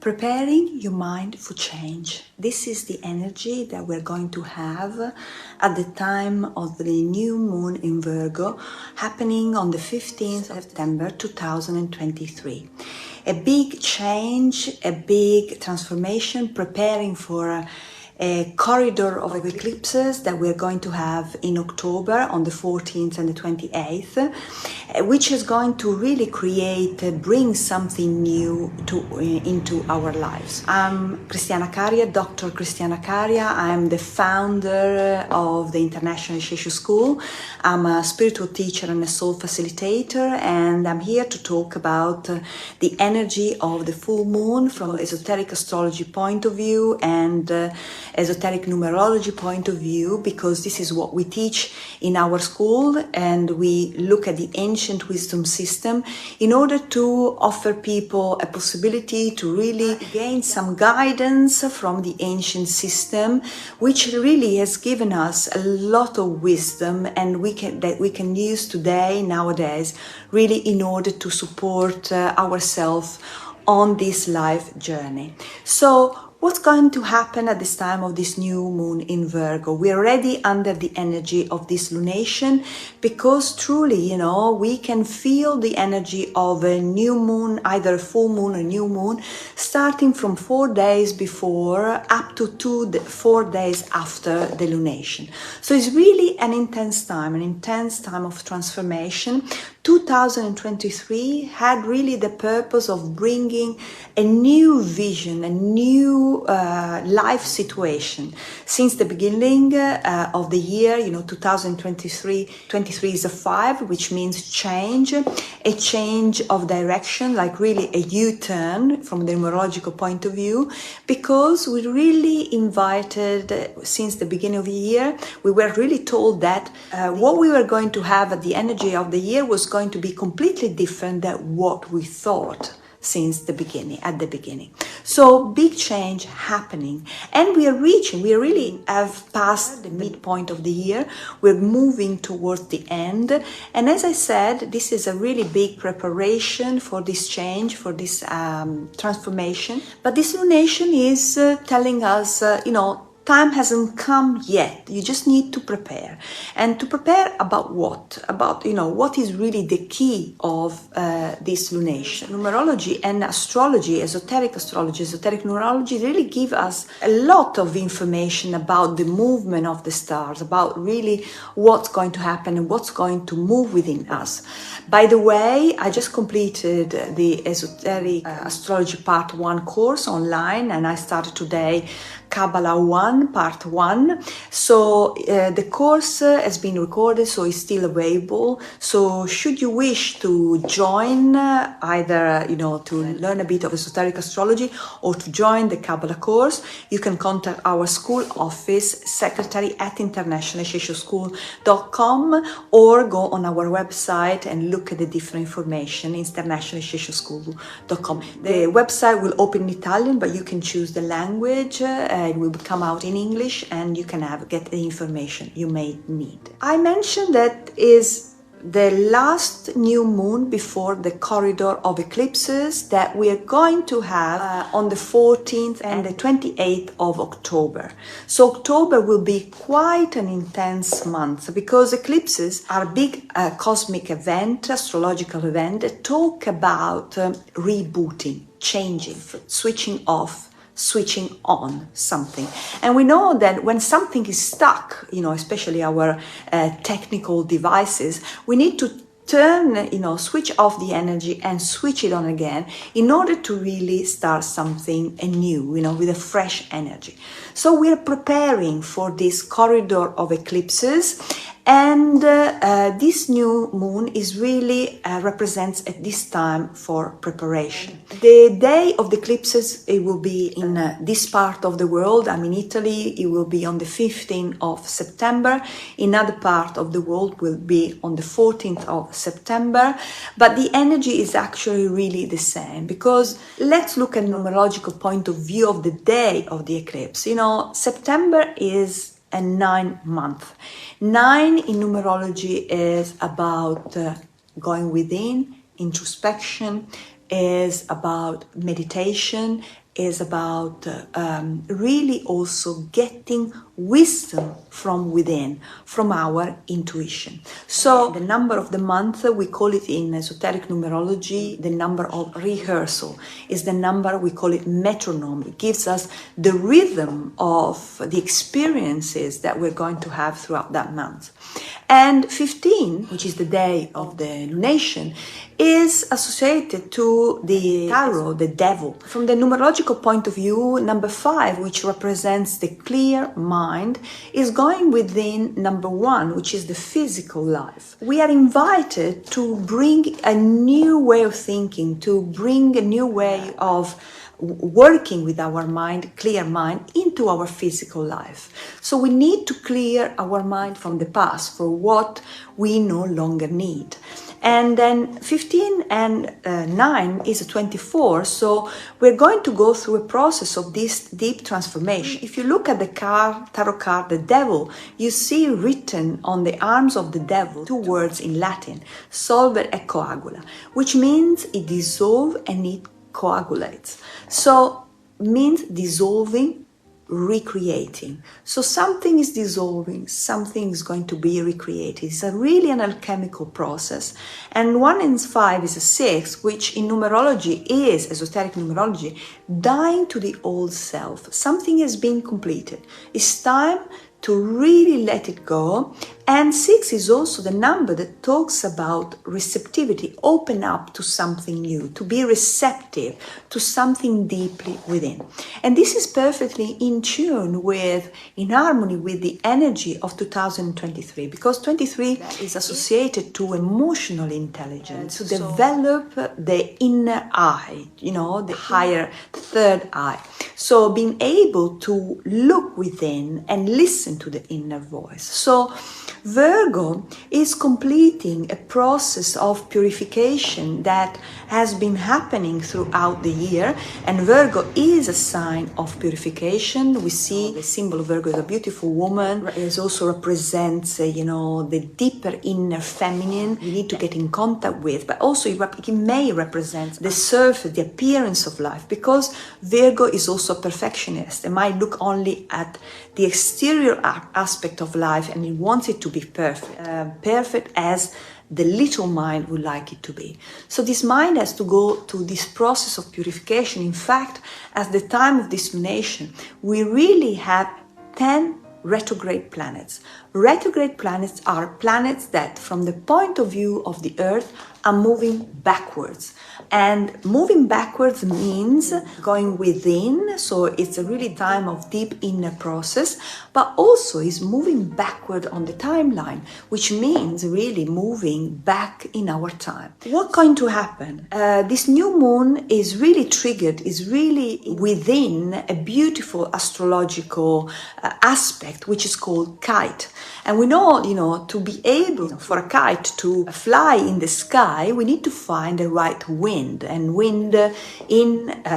Preparing your mind for change. This is the energy that we're going to have at the time of the new moon in Virgo, happening on the 15th of September 2023. A big change, a big transformation, preparing for a corridor of eclipses that we're going to have in October on the 14th and the 28th, which is going to really bring something new into our lives. I'm Cristiana Caria, Dr. Cristiana Caria. I'm the founder of the International 𝐏𝐫𝐞𝐩𝐚 School. I'm a spiritual teacher and a soul facilitator, and I'm here to talk about the energy of the full moon from an esoteric astrology point of view and esoteric numerology point of view, because this is what we teach in our school, and we look at the ancient wisdom system in order to offer people a possibility to really gain some guidance from the ancient system, which really has given us a lot of wisdom and that we can use nowadays, really in order to support ourselves on this life journey. So what's going to happen at this time of this new moon in Virgo? We're already under the energy of this lunation, because truly, we can feel the energy of a new moon, either a full moon or new moon, starting from 4 days before up to 4 days after the lunation. So it's really an intense time of transformation. 2023 had really the purpose of bringing a new vision, a new life situation. Since the beginning of the year, 2023 is a 5, which means change, a change of direction, like really a U-turn from the numerological point of view, because we really invited, since the beginning of the year, we were really told that what we were going to have at the energy of the year was going to be completely different than what we thought at the beginning. So big change happening, and we really have passed the midpoint of the year. We're moving towards the end, and as I said, this is a really big preparation for this change, for this transformation. But this lunation is telling us, time hasn't come yet. You just need to prepare. And to prepare about what? About, what is really the key of this lunation. Numerology and astrology, esoteric numerology, really give us a lot of information about the movement of the stars, about really what's going to happen and what's going to move within us. By the way, I just completed the esoteric astrology part 1 course online, and I started today Kabbalah 1 part 1. So the course has been recorded, so it's still available. So should you wish to join, either to learn a bit of esoteric astrology or to join the Kabbalah course, you can contact our school office secretary at internationalsheshoschool.com, or go on our website and look at the different information, internationalsheshoschool.com. The website will open in Italian, but you can choose the language. It will come out in English, and you can get the information you may need. I mentioned that is the last new moon before the corridor of eclipses that we are going to have on the 14th and the 28th of October. So October will be quite an intense month, because eclipses are a big cosmic event, astrological event, that talk about rebooting, changing, switching off, switching on something. And we know that when something is stuck, especially our technical devices, we need to switch off the energy and switch it on again in order to really start something new, with a fresh energy. So we are preparing for this corridor of eclipses, and this new moon is really represents at this time for preparation. The day of the eclipses, it will be in this part of the world. I'm in Italy. It will be on the 15th of September. In other part of the world will be on the 14th of September. But the energy is actually really the same, because let's look at numerological point of view of the day of the eclipse. September is a 9-month. 9 in numerology is about going within, introspection, is about meditation, is about really also getting wisdom from within, from our intuition. So the number of the month, we call it in esoteric numerology, the number of rehearsal, is the number, we call it metronome. It gives us the rhythm of the experiences that we're going to have throughout that month. And 15, which is the day of the lunation, is associated to the tarot, the devil. From the numerological point of view, number 5, which represents the clear mind, is going within number 1, which is the physical life. We are invited to bring a new way of thinking, to bring a new way of working with our mind, clear mind, into our physical life. So we need to clear our mind from the past for what we no longer need. And then 15 and 9 is a 24, so we're going to go through a process of this deep transformation. If you look at the tarot card, the devil, you see written on the arms of the devil 2 words in Latin, solver e coagula, which means it dissolves and it coagulates. So means dissolving, recreating. So something is dissolving, something is going to be recreated. It's really an alchemical process. And 1 and 5 is a 6, which in numerology is, esoteric numerology, dying to the old self. Something has been completed. It's time to really let it go. And 6 is also the number that talks about receptivity, open up to something new, to be receptive to something deeply within. And this is perfectly in tune with, in harmony with the energy of 2023, because 23 is associated to emotional intelligence, to develop the inner eye, the higher third eye. So being able to look within and listen to the inner voice. So Virgo is completing a process of purification that has been happening throughout the year, and Virgo is a sign of purification. We see the symbol of Virgo is a beautiful woman. It also represents, the deeper inner feminine we need to get in contact with, but also it may represent the surface, the appearance of life, because Virgo is also a perfectionist. It might look only at the exterior aspect of life and it wants it to be perfect as the little mind would like it to be. So this mind has to go to this process of purification. In fact, at the time of this lunation, we really have 10 retrograde planets. Retrograde planets are planets that, from the point of view of the Earth, are moving backwards. And moving backwards means going within, so it's a really time of deep inner process, but also is moving backward on the timeline, which means really moving back in our time. What's going to happen? This new moon is really triggered, is really within a beautiful astrological aspect, which is called kite. And we know, to be able for a kite to fly in the sky, we need to find the right wind. And wind,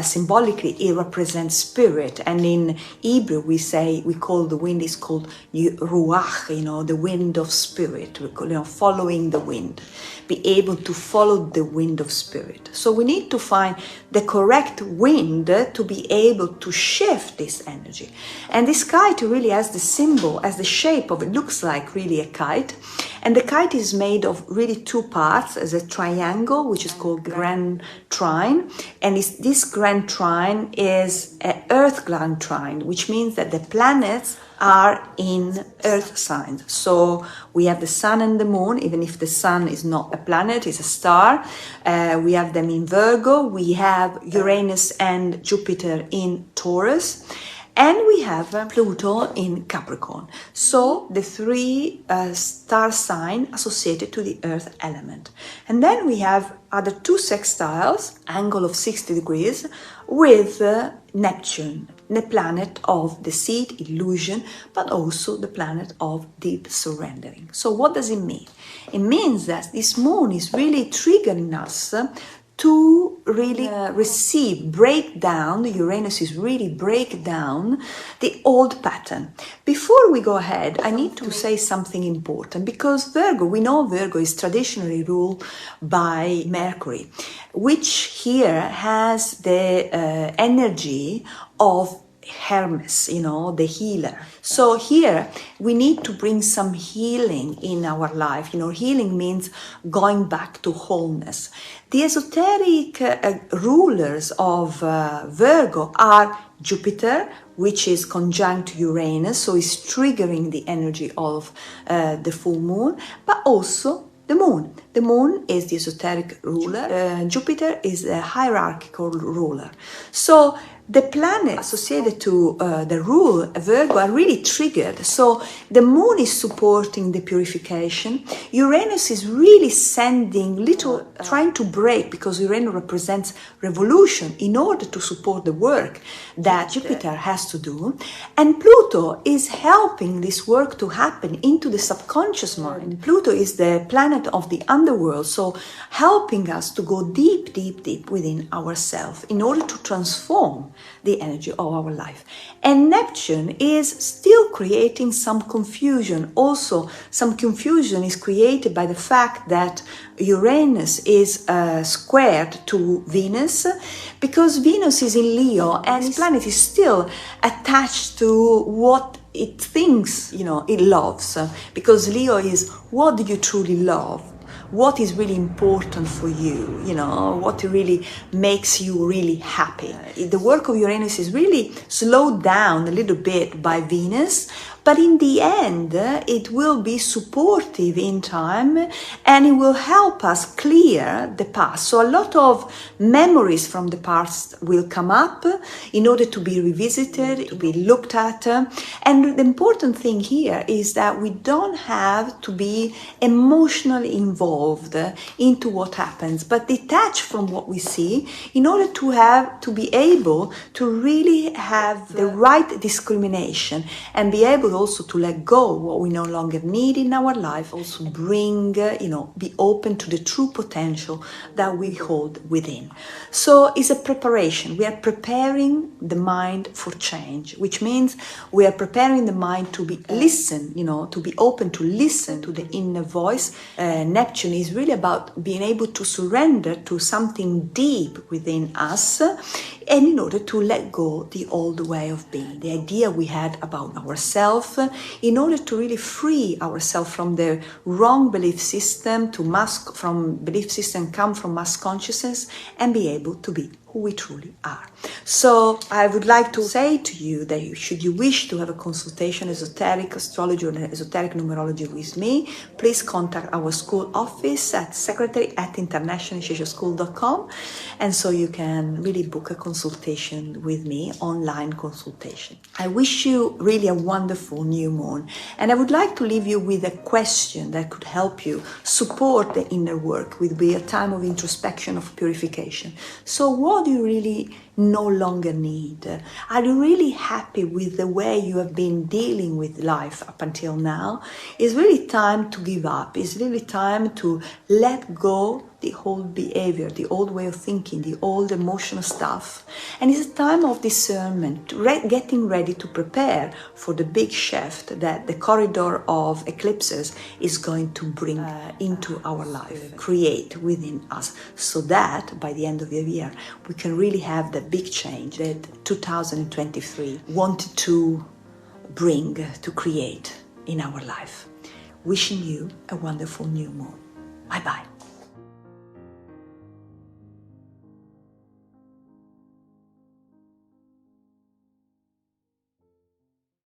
symbolically, it represents spirit. And in Hebrew, we call the wind is called ruach, the wind of spirit. We call, following the wind. Be able to follow the wind of spirit. So we need to find the correct wind to be able to shift this energy. And this kite really has the symbol, as the shape of it looks like really a kite. And the kite is made of really 2 parts, as a triangle, which is called grand trine. And this grand trine is an earth grand trine, which means that the planets are in earth signs. So we have the sun and the moon, even if the sun is not a planet, it's a star. We have them in Virgo. We have Uranus and Jupiter in Taurus. And we have Pluto in Capricorn. So the 3 star signs associated to the earth element. And then we have other 2 sextiles, angle of 60 degrees, with Neptune, the planet of deceit, illusion, but also the planet of deep surrendering. So what does it mean? It means that this moon is really triggering us to really break down, Uranus is really break down the old pattern. Before we go ahead, I need to say something important, because we know Virgo is traditionally ruled by Mercury. which here has the energy of Hermes, you know, the healer. So here we need to bring some healing in our life. You know, healing means going back to wholeness. The esoteric rulers of Virgo are Jupiter, which is conjunct Uranus, so is triggering the energy of the full moon, but also the moon. The moon is the esoteric ruler. Jupiter is a hierarchical ruler. So the planets associated to the rule Virgo are really triggered. So the moon is supporting the purification. Uranus is really sending little, trying to break, because Uranus represents revolution, in order to support the work that Jupiter has to do. And Pluto is helping this work to happen into the subconscious mind. Pluto is the planet of the underworld, so helping us to go deep, deep, deep within ourselves in order to transform the energy of our life. And Neptune is still creating some confusion. Also, some confusion is created by the fact that Uranus is squared to Venus, because Venus is in Leo and this planet is still attached to what it thinks, you know, it loves. Because Leo is, what do you truly love? What is really important for you, you know, what really makes you really happy. The work of Uranus is really slowed down a little bit by Venus, but in the end, it will be supportive in time, and it will help us clear the past. So a lot of memories from the past will come up in order to be revisited, to be looked at. And the important thing here is that we don't have to be emotionally involved into what happens, but detach from what we see in order to be able to really have the right discrimination and be able also to let go what we no longer need in our life, also bring, be open to the true potential that we hold within. So it's a preparation. We are preparing the mind for change, which means we are preparing the mind to be to be open to listen to the inner voice. Neptune is really about being able to surrender to something deep within us, and in order to let go the old way of being, the idea we had about ourselves, in order to really free ourselves from the wrong belief system, from belief system come from mass consciousness, and be able to be who we truly are. So I would like to say to you that should you wish to have a consultation, esoteric astrology or esoteric numerology with me, please contact our school office at secretary@internationalsheshoschool.com, and so you can really book a consultation with me, online consultation. I wish you really a wonderful new moon, and I would like to leave you with a question that could help you support the inner work, will be a time of introspection, of purification. So what do you really no longer need? Are you really happy with the way you have been dealing with life up until now? It's really time to give up. It's really time to let go the old behavior, the old way of thinking, the old emotional stuff. And it's a time of discernment, getting ready to prepare for the big shift that the corridor of eclipses is going to bring into our life, create within us, so that by the end of the year, we can really have the big change that 2023 wanted to bring, to create in our life. Wishing you a wonderful new moon. Bye-bye.